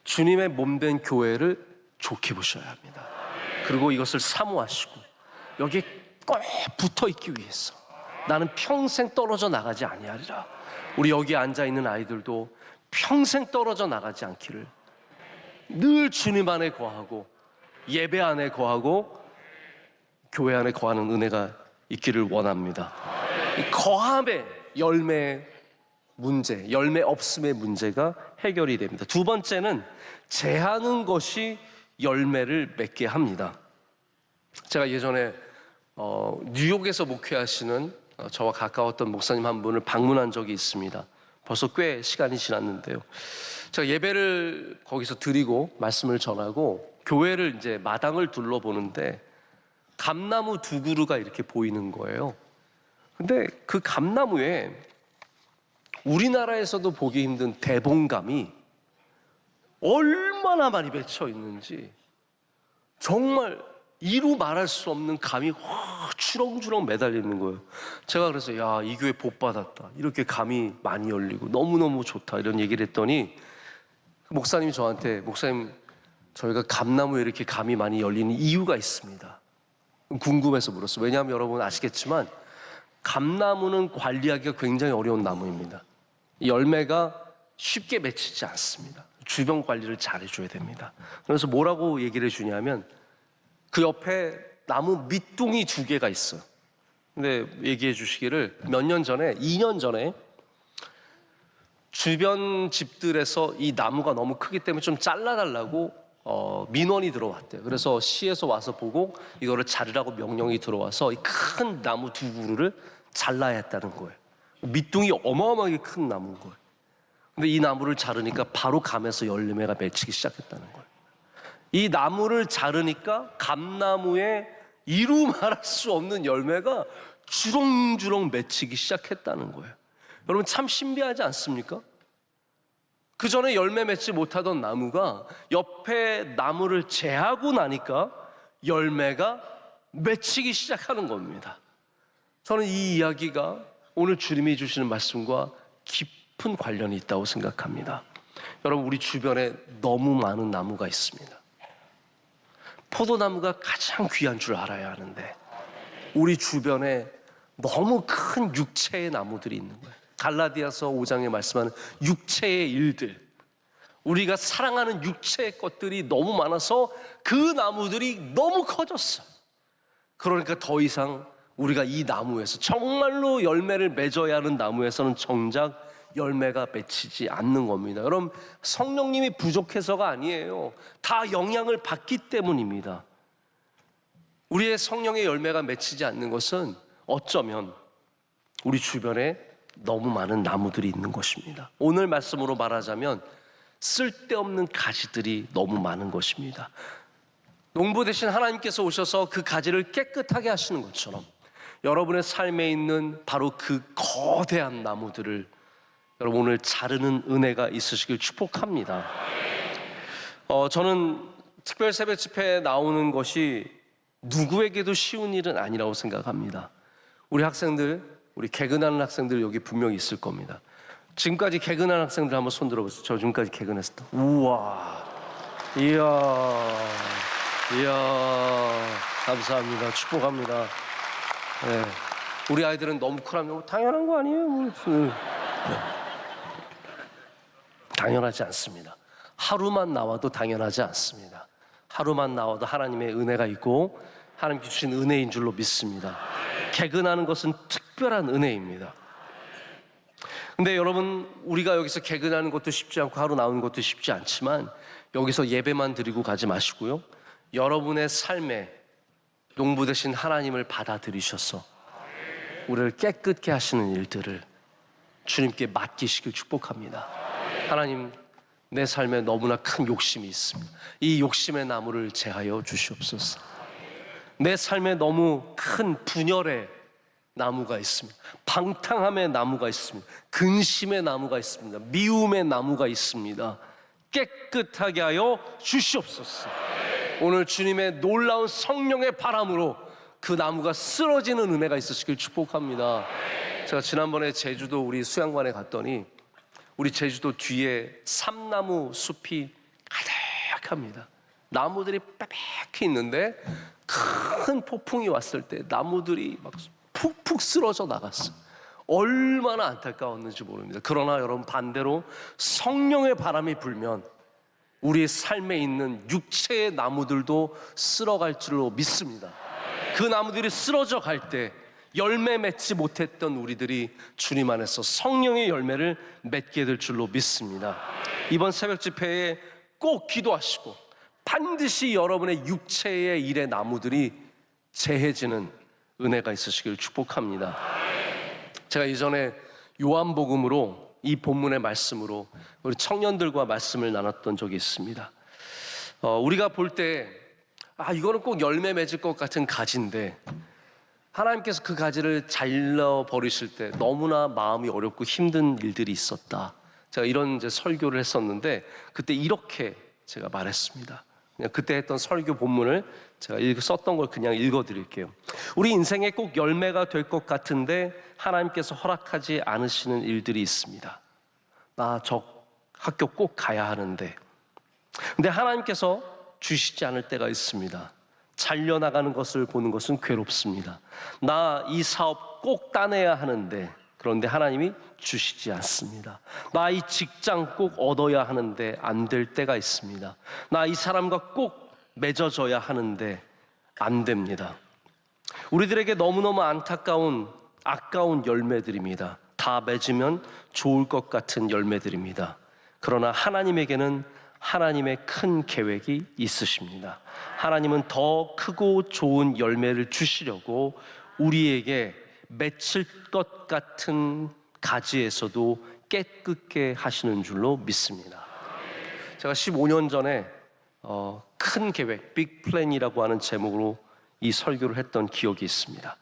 주님의 몸된 교회를 좋게 보셔야 합니다. 그리고 이것을 사모하시고 여기에 꼭 붙어 있기 위해서 나는 평생 떨어져 나가지 아니하리라. 우리 여기 앉아있는 아이들도 평생 떨어져 나가지 않기를, 늘 주님 안에 거하고 예배 안에 거하고 교회 안에 거하는 은혜가 있기를 원합니다. 이 거함의 열매의 문제, 열매 없음의 문제가 해결이 됩니다. 두 번째는 제하는 것이 열매를 맺게 합니다. 제가 예전에 뉴욕에서 목회하시는 저와 가까웠던 목사님 한 분을 방문한 적이 있습니다. 벌써 꽤 시간이 지났는데요. 제가 예배를 거기서 드리고 말씀을 전하고 교회를 이제 마당을 둘러보는데 감나무 두 그루가 이렇게 보이는 거예요. 근데 그 감나무에 우리나라에서도 보기 힘든 대봉감이 얼마나 많이 맺혀 있는지, 정말 이루 말할 수 없는 감이 확 주렁주렁 매달려 있는 거예요. 제가 그래서 야, 이 교회 복 받았다, 이렇게 감이 많이 열리고 너무너무 좋다, 이런 얘기를 했더니 목사님이 저한테, 목사님, 저희가 감나무에 이렇게 감이 많이 열리는 이유가 있습니다. 궁금해서 물었어요. 왜냐하면 여러분 아시겠지만 감나무는 관리하기가 굉장히 어려운 나무입니다. 열매가 쉽게 맺히지 않습니다. 주변 관리를 잘 해줘야 됩니다. 그래서 뭐라고 얘기를 해주냐면, 그 옆에 나무 밑둥이 두 개가 있어요. 근데 얘기해 주시기를, 몇 년 전에, 2년 전에 주변 집들에서 이 나무가 너무 크기 때문에 좀 잘라달라고 민원이 들어왔대요. 그래서 시에서 와서 보고 이거를 자르라고 명령이 들어와서 이 큰 나무 두 그루를 잘라야 했다는 거예요. 밑둥이 어마어마하게 큰 나무인 거예요. 근데 이 나무를 자르니까 바로 감에서 열매가 맺히기 시작했다는 거예요. 이 나무를 자르니까 감나무에 이루 말할 수 없는 열매가 주렁주렁 맺히기 시작했다는 거예요. 여러분, 참 신비하지 않습니까? 그 전에 열매 맺지 못하던 나무가 옆에 나무를 제하고 나니까 열매가 맺히기 시작하는 겁니다. 저는 이 이야기가 오늘 주님이 주시는 말씀과 깊은 관련이 있다고 생각합니다. 여러분, 우리 주변에 너무 많은 나무가 있습니다. 포도나무가 가장 귀한 줄 알아야 하는데 우리 주변에 너무 큰 육체의 나무들이 있는 거예요. 갈라디아서 5장에 말씀하는 육체의 일들, 우리가 사랑하는 육체의 것들이 너무 많아서 그 나무들이 너무 커졌어요. 그러니까 더 이상 우리가 이 나무에서, 정말로 열매를 맺어야 하는 나무에서는 정작 열매가 맺히지 않는 겁니다. 여러분, 성령님이 부족해서가 아니에요. 다 영향을 받기 때문입니다. 우리의 성령의 열매가 맺히지 않는 것은 어쩌면 우리 주변에 너무 많은 나무들이 있는 것입니다. 오늘 말씀으로 말하자면 쓸데없는 가지들이 너무 많은 것입니다. 농부 대신 하나님께서 오셔서 그 가지를 깨끗하게 하시는 것처럼 여러분의 삶에 있는 바로 그 거대한 나무들을 여러분 오늘 자르는 은혜가 있으시길 축복합니다. 저는 특별 새벽 집회에 나오는 것이 누구에게도 쉬운 일은 아니라고 생각합니다. 우리 학생들, 우리 개근하는 학생들 여기 분명히 있을 겁니다. 지금까지 개근한 학생들 한번 손 들어보세요. 저 지금까지 개근했어. 우와, 이야, 감사합니다. 축복합니다. 네. 우리 아이들은 너무 쿨하면 당연한 거 아니에요? 당연하지 않습니다. 하루만 나와도 당연하지 않습니다. 하루만 나와도 하나님의 은혜가 있고 하나님께 주신 은혜인 줄로 믿습니다. 개근하는 것은 특별한 은혜입니다. 근데 여러분, 우리가 여기서 개근하는 것도 쉽지 않고 하루 나오는 것도 쉽지 않지만 여기서 예배만 드리고 가지 마시고요, 여러분의 삶에 농부 되신 하나님을 받아들이셔서 우리를 깨끗게 하시는 일들을 주님께 맡기시길 축복합니다. 하나님, 내 삶에 너무나 큰 욕심이 있습니다. 이 욕심의 나무를 제하여 주시옵소서. 내 삶에 너무 큰 분열의 나무가 있습니다. 방탕함의 나무가 있습니다. 근심의 나무가 있습니다. 미움의 나무가 있습니다. 깨끗하게 하여 주시옵소서. 오늘 주님의 놀라운 성령의 바람으로 그 나무가 쓰러지는 은혜가 있으시길 축복합니다. 제가 지난번에 제주도 우리 수양관에 갔더니 우리 제주도 뒤에 삼나무 숲이 가득합니다. 나무들이 빽빽히 있는데 큰 폭풍이 왔을 때 나무들이 막 푹푹 쓰러져 나갔어요. 얼마나 안타까웠는지 모릅니다. 그러나 여러분, 반대로 성령의 바람이 불면 우리의 삶에 있는 육체의 나무들도 쓸어갈 줄로 믿습니다. 그 나무들이 쓰러져 갈 때 열매 맺지 못했던 우리들이 주님 안에서 성령의 열매를 맺게 될 줄로 믿습니다. 이번 새벽 집회에 꼭 기도하시고 반드시 여러분의 육체의 일의 나무들이 재해지는 은혜가 있으시길 축복합니다. 제가 이전에 요한복음으로 이 본문의 말씀으로 우리 청년들과 말씀을 나눴던 적이 있습니다. 우리가 볼 때 이거는 꼭 열매 맺을 것 같은 가지인데 하나님께서 그 가지를 잘라버리실 때 너무나 마음이 어렵고 힘든 일들이 있었다. 제가 이런 이제 설교를 했었는데 그때 이렇게 제가 말했습니다. 그냥 그때 했던 설교 본문을 제가 썼던 걸 그냥 읽어드릴게요. 우리 인생에 꼭 열매가 될 것 같은데 하나님께서 허락하지 않으시는 일들이 있습니다. 나 저 학교 꼭 가야 하는데, 근데 하나님께서 주시지 않을 때가 있습니다. 잘려나가는 것을 보는 것은 괴롭습니다. 나 이 사업 꼭 따내야 하는데 그런데 하나님이 주시지 않습니다. 나 이 직장 꼭 얻어야 하는데 안 될 때가 있습니다. 나 이 사람과 꼭 맺어져야 하는데 안 됩니다. 우리들에게 너무너무 안타까운 아까운 열매들입니다. 다 맺으면 좋을 것 같은 열매들입니다. 그러나 하나님에게는 하나님의 큰 계획이 있으십니다. 하나님은 더 크고 좋은 열매를 주시려고 우리에게 맺힐 것 같은 가지에서도 깨끗게 하시는 줄로 믿습니다. 제가 15년 전에 큰 계획, 빅 플랜이라고 하는 제목으로 이 설교를 했던 기억이 있습니다.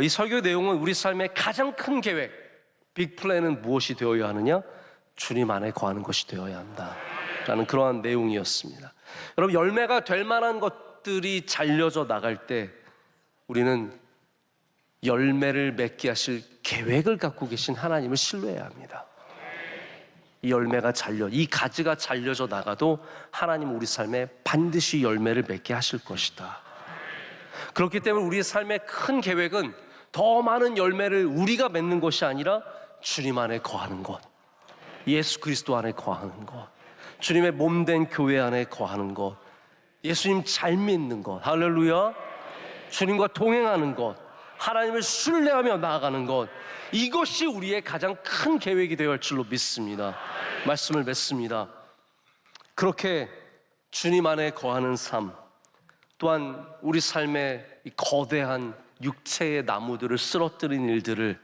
이 설교 내용은 우리 삶의 가장 큰 계획, 빅 플랜은 무엇이 되어야 하느냐? 주님 안에 거하는 것이 되어야 한다 라는 그러한 내용이었습니다. 여러분, 열매가 될 만한 것들이 잘려져 나갈 때 우리는 열매를 맺게 하실 계획을 갖고 계신 하나님을 신뢰해야 합니다. 이 열매가 이 가지가 잘려져 나가도 하나님은 우리 삶에 반드시 열매를 맺게 하실 것이다. 그렇기 때문에 우리의 삶의 큰 계획은 더 많은 열매를 우리가 맺는 것이 아니라 주님 안에 거하는 것, 예수 그리스도 안에 거하는 것, 주님의 몸된 교회 안에 거하는 것, 예수님 잘 믿는 것, 할렐루야, 주님과 동행하는 것, 하나님을 신뢰하며 나아가는 것, 이것이 우리의 가장 큰 계획이 되어야 할 줄로 믿습니다. 말씀을 맺습니다. 그렇게 주님 안에 거하는 삶, 또한 우리 삶의 이 거대한 육체의 나무들을 쓰러뜨린 일들을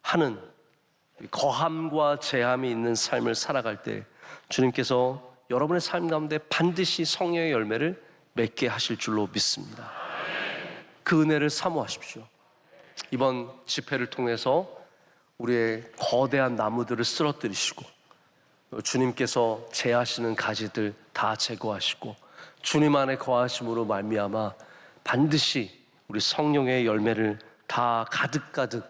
하는 거함과 제함이 있는 삶을 살아갈 때 주님께서 여러분의 삶 가운데 반드시 성령의 열매를 맺게 하실 줄로 믿습니다. 그 은혜를 사모하십시오. 이번 집회를 통해서 우리의 거대한 나무들을 쓰러뜨리시고 주님께서 제하시는 가지들 다 제거하시고 주님 안에 거하심으로 말미암아 반드시 우리 성령의 열매를 다 가득가득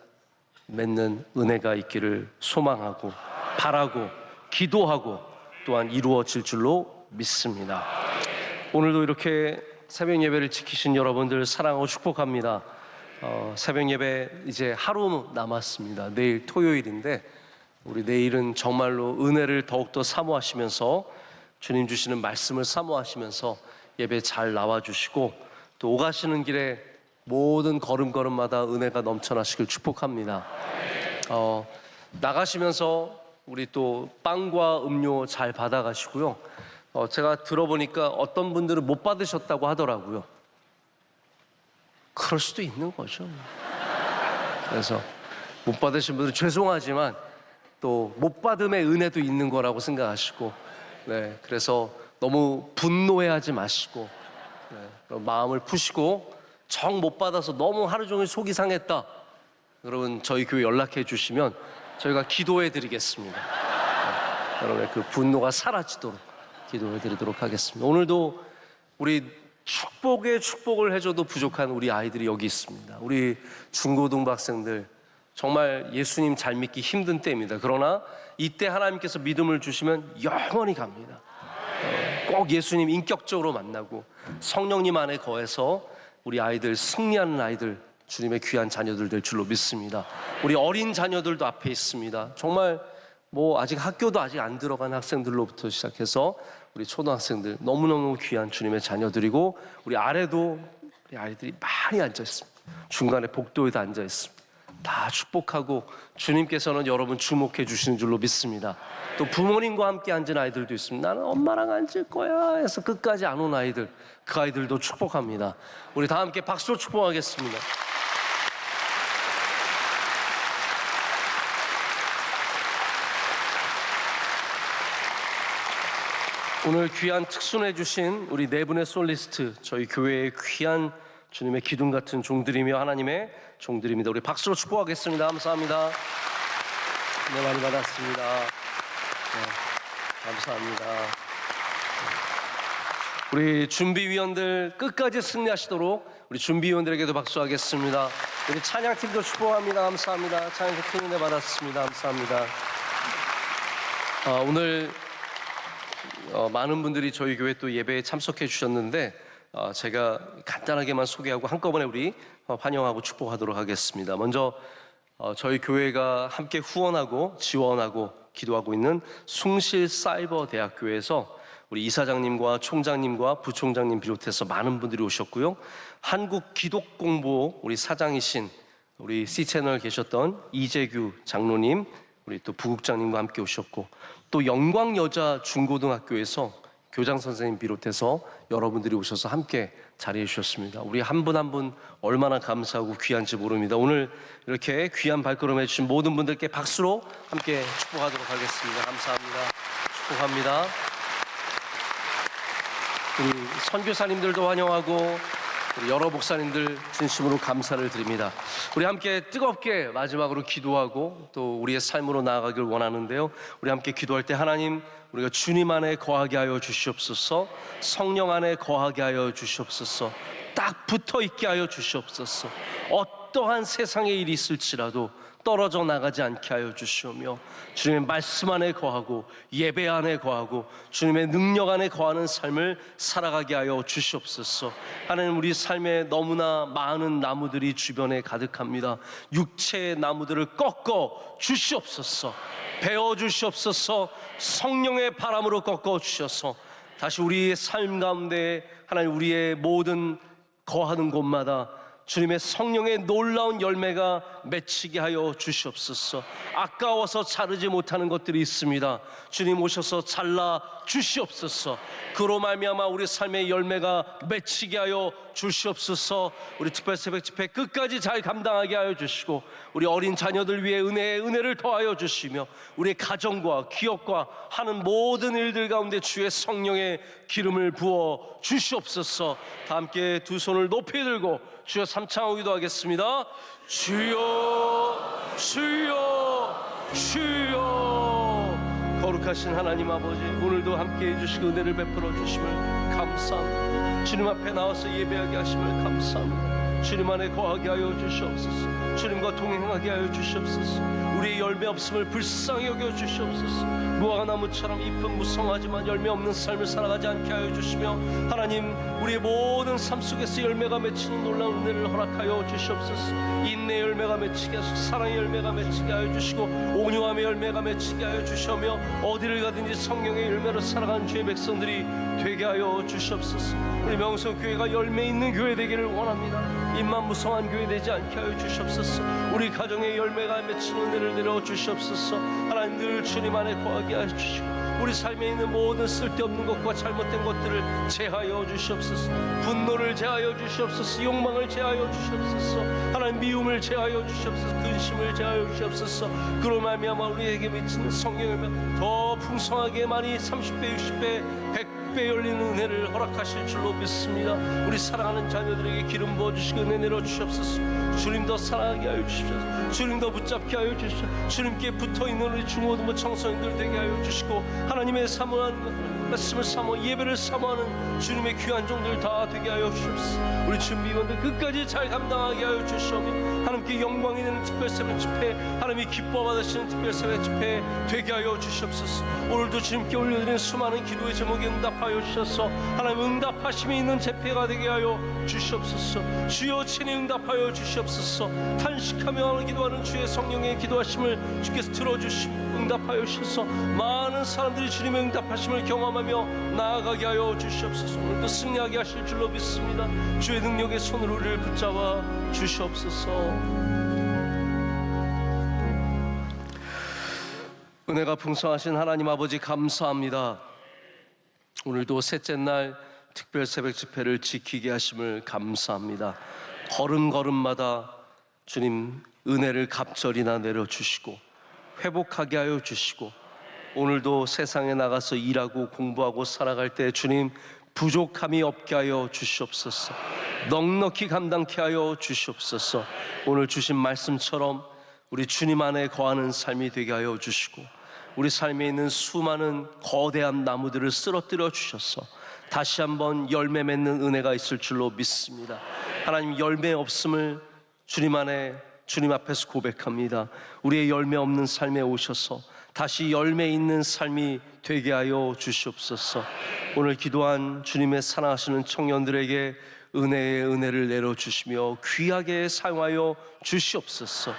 맺는 은혜가 있기를 소망하고 바라고 기도하고 또한 이루어질 줄로 믿습니다. 오늘도 이렇게 새벽 예배를 지키신 여러분들 사랑하고 축복합니다. 새벽 예배 이제 하루 남았습니다. 내일 토요일인데 우리 내일은 정말로 은혜를 더욱더 사모하시면서 주님 주시는 말씀을 사모하시면서 예배 잘 나와주시고 또 오가시는 길에 모든 걸음걸음마다 은혜가 넘쳐나시길 축복합니다. 나가시면서 우리 또 빵과 음료 잘 받아가시고요. 제가 들어보니까 어떤 분들은 못 받으셨다고 하더라고요. 그럴 수도 있는 거죠. 그래서 못 받으신 분들 죄송하지만 또 못 받음의 은혜도 있는 거라고 생각하시고, 네, 그래서 너무 분노해하지 마시고, 네, 그럼 마음을 푸시고, 정 못 받아서 너무 하루 종일 속이 상했다, 여러분 저희 교회 연락해 주시면 저희가 기도해 드리겠습니다. 네, 여러분의 그 분노가 사라지도록 기도해 드리도록 하겠습니다. 오늘도 우리 축복에 축복을 해줘도 부족한 우리 아이들이 여기 있습니다. 우리 중고등부 학생들 정말 예수님 잘 믿기 힘든 때입니다. 그러나 이때 하나님께서 믿음을 주시면 영원히 갑니다. 꼭 예수님 인격적으로 만나고 성령님 안에 거해서 우리 아이들 승리하는 아이들, 주님의 귀한 자녀들 될 줄로 믿습니다. 우리 어린 자녀들도 앞에 있습니다. 정말 뭐 아직 학교도 아직 안 들어간 학생들로부터 시작해서 우리 초등학생들 너무너무 귀한 주님의 자녀들이고, 우리 아래도 우리 아이들이 많이 앉아 있습니다. 중간에 복도에도 앉아 있습니다. 다 축복하고 주님께서는 여러분 주목해 주시는 줄로 믿습니다. 또 부모님과 함께 앉은 아이들도 있습니다. 나는 엄마랑 앉을 거야 해서 끝까지 안 온 아이들, 그 아이들도 축복합니다. 우리 다 함께 박수로 축복하겠습니다. 오늘 귀한 특순해 주신 우리 네 분의 솔리스트, 저희 교회의 귀한 주님의 기둥 같은 종들이며 하나님의 종들입니다. 우리 박수로 축복하겠습니다. 감사합니다. 네, 많이 받았습니다. 네, 감사합니다. 우리 준비위원들 끝까지 승리하시도록 우리 준비위원들에게도 박수하겠습니다. 우리 찬양팀도 축복합니다. 감사합니다. 찬양팀 은혜 받았습니다. 감사합니다. 오늘 많은 분들이 저희 교회 또 예배에 참석해 주셨는데, 제가 간단하게만 소개하고 한꺼번에 우리 환영하고 축복하도록 하겠습니다. 먼저 저희 교회가 함께 후원하고 지원하고 기도하고 있는 숭실사이버대학교에서 우리 이사장님과 총장님과 부총장님 비롯해서 많은 분들이 오셨고요. 한국기독공보 우리 사장이신 우리 C채널 계셨던 이재규 장로님, 우리 또 부국장님과 함께 오셨고, 또 영광여자중고등학교에서 교장 선생님 비롯해서 여러분들이 오셔서 함께 자리해 주셨습니다. 우리 한 분 한 분 얼마나 감사하고 귀한지 모릅니다. 오늘 이렇게 귀한 발걸음 해주신 모든 분들께 박수로 함께 축복하도록 하겠습니다. 감사합니다. 축복합니다. 우리 선교사님들도 환영하고 우리 여러 목사님들 진심으로 감사를 드립니다. 우리 함께 뜨겁게 마지막으로 기도하고 또 우리의 삶으로 나아가길 원하는데요. 우리 함께 기도할 때 하나님, 우리가 주님 안에 거하게 하여 주시옵소서, 성령 안에 거하게 하여 주시옵소서, 딱 붙어 있게 하여 주시옵소서, 어떠한 세상의 일이 있을지라도 떨어져 나가지 않게 하여 주시오며, 주님의 말씀 안에 거하고 예배 안에 거하고 주님의 능력 안에 거하는 삶을 살아가게 하여 주시옵소서. 하나님, 우리 삶에 너무나 많은 나무들이 주변에 가득합니다. 육체의 나무들을 꺾어 주시옵소서, 베어 주시옵소서. 성령의 바람으로 꺾어 주셔서 다시 우리의 삶 가운데 하나님, 우리의 모든 거하는 곳마다 주님의 성령의 놀라운 열매가 맺히게 하여 주시옵소서. 아까워서 자르지 못하는 것들이 있습니다. 주님 오셔서 잘라 주시옵소서. 그로 말미암아 우리 삶의 열매가 맺히게 하여 주시옵소서. 우리 특별 새벽 집회 끝까지 잘 감당하게 하여 주시고, 우리 어린 자녀들 위해 은혜를 더하여 주시며, 우리 가정과 기업과 하는 모든 일들 가운데 주의 성령의 기름을 부어 주시옵소서. 다 함께 두 손을 높이 들고 주여 삼창하고 기도하겠습니다. 주여, 주여, 주여. 거룩하신 하나님 아버지, 오늘도 함께 해주시고 은혜를 베풀어 주심을 감사합니다. 주님 앞에 나와서 예배하게 하심을 감사합니다. 주님 안에 거하게 하여 주시옵소서. 주님과 동행하게 하여 주시옵소서. 우리의 열매 없음을 불쌍히 여겨 주시옵소서. 무화과나무처럼 잎은 무성하지만 열매 없는 삶을 살아가지 않게 하여 주시며, 하나님, 우리의 모든 삶 속에서 열매가 맺히는 놀라운 은혜를 허락하여 주시옵소서. 인내의 열매가 맺히게 하시고, 사랑의 열매가 맺히게 하여 주시고, 온유함의 열매가 맺히게 하여 주시며, 어디를 가든지 성령의 열매로 살아가는 주의 백성들이 되게 하여 주시옵소서. 우리 명성교회가 열매 있는 교회 되기를 원합니다. 입만 무성한 교회 되지 않게 하여 주시옵소서. 우리 가정의 열매가 맺히는 은혜를 은혜를 내려 주시옵소서. 하나님 늘 주님 안에 거하게 하시고 우리 삶에 있는 모든 쓸데없는 것과 잘못된 것들을 제하여 주시옵소서. 분노를 제하여 주시옵소서. 욕망을 제하여 주시옵소서. 하나님 미움을 제하여 주시옵소서. 근심을 제하여 주시옵소서. 그로 말미암아 우리에게 미치는 성령이면 더 풍성하게 많이 30배 60배 100배 열리는 은혜를 허락하실 줄로 믿습니다. 우리 사랑하는 자녀들에게 기름 부어주시고 은혜 내려주시옵소서. 주님 더 사랑하게 하여 주시옵소서. 주님 더 붙잡게 하여 주시옵소서. 주님께 붙어있는 우리 중고등부 청소년들 되게 하여 주시고 하나님의 사모하는 말씀을 사모 예배를 사모하는 주님의 귀한 종들 다 되게 하여 주시옵소서. 우리 준비위원들 끝까지 잘 감당하게 하여 주시오며 하나님께 영광이 되는 특별새벽 집회, 하나님이 기뻐 받으시는 특별새벽 집회 되게 하여 주시옵소서. 오늘도 주님께 올려드린 수많은 기도의 제목에 응답하여 주셔서 하나님 응답하심이 있는 집회가 되게 하여 주시옵소서. 주여 친히 응답하여 주시옵소서. 탄식하며 기도하는 주의 성령의 기도하심을 주께서 들어주시고 응답하여 주셔서 많은 사람들이 주님의 응답하심을 경험하며 나아가게 하여 주시옵소서. 오늘도 승리하게 하실 줄로 믿습니다. 주의 능력의 손으로 우리를 붙잡아 주시옵소서. 은혜가 풍성하신 하나님 아버지 감사합니다. 오늘도 셋째 날 특별 새벽 집회를 지키게 하심을 감사합니다. 걸음걸음마다 주님 은혜를 갑절이나 내려주시고 회복하게 하여 주시고 오늘도 세상에 나가서 일하고 공부하고 살아갈 때 주님 부족함이 없게 하여 주시옵소서. 넉넉히 감당케 하여 주시옵소서. 오늘 주신 말씀처럼 우리 주님 안에 거하는 삶이 되게 하여 주시고 우리 삶에 있는 수많은 거대한 나무들을 쓰러뜨려 주셔서 다시 한번 열매 맺는 은혜가 있을 줄로 믿습니다. 하나님 열매 없음을 주님 안에 주님 앞에서 고백합니다. 우리의 열매 없는 삶에 오셔서 다시 열매 있는 삶이 되게 하여 주시옵소서. 오늘 기도한 주님의 사랑하시는 청년들에게 은혜의 은혜를 내려주시며 귀하게 사용하여 주시옵소서.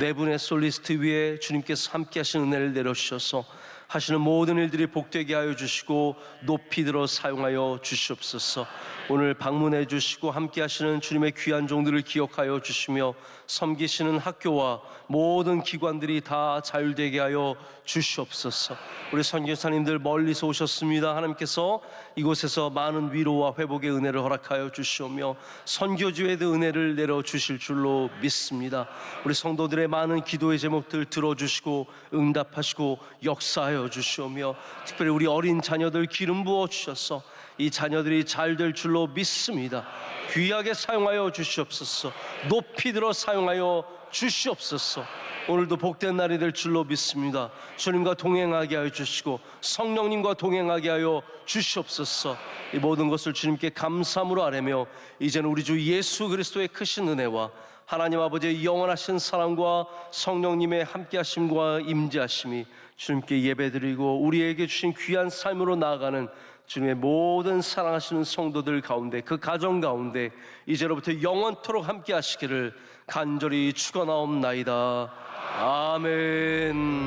네 분의 솔리스트 위에 주님께서 함께 하시는 은혜를 내려주셔서 하시는 모든 일들이 복되게 하여 주시고 높이 들어 사용하여 주시옵소서. 오늘 방문해 주시고 함께 하시는 주님의 귀한 종들을 기억하여 주시며 섬기시는 학교와 모든 기관들이 다 자율되게 하여 주시옵소서. 우리 선교사님들 멀리서 오셨습니다. 하나님께서 이곳에서 많은 위로와 회복의 은혜를 허락하여 주시오며 선교지에도 은혜를 내려주실 줄로 믿습니다. 우리 성도들의 많은 기도의 제목들 들어주시고 응답하시고 역사하여 주시오며 특별히 우리 어린 자녀들 기름 부어 주셔서 이 자녀들이 잘 될 줄로 믿습니다. 귀하게 사용하여 주시옵소서. 높이 들어 사용하여 주시옵소서. 오늘도 복된 날이 될 줄로 믿습니다. 주님과 동행하게 하여 주시고 성령님과 동행하게 하여 주시옵소서. 이 모든 것을 주님께 감사함으로 아뢰며 이제는 우리 주 예수 그리스도의 크신 은혜와 하나님 아버지의 영원하신 사랑과 성령님의 함께하심과 임재하심이 주님께 예배드리고 우리에게 주신 귀한 삶으로 나아가는 주님의 모든 사랑하시는 성도들 가운데 그 가정 가운데 이제로부터 영원토록 함께 하시기를 간절히 축원하옵나이다. 아멘.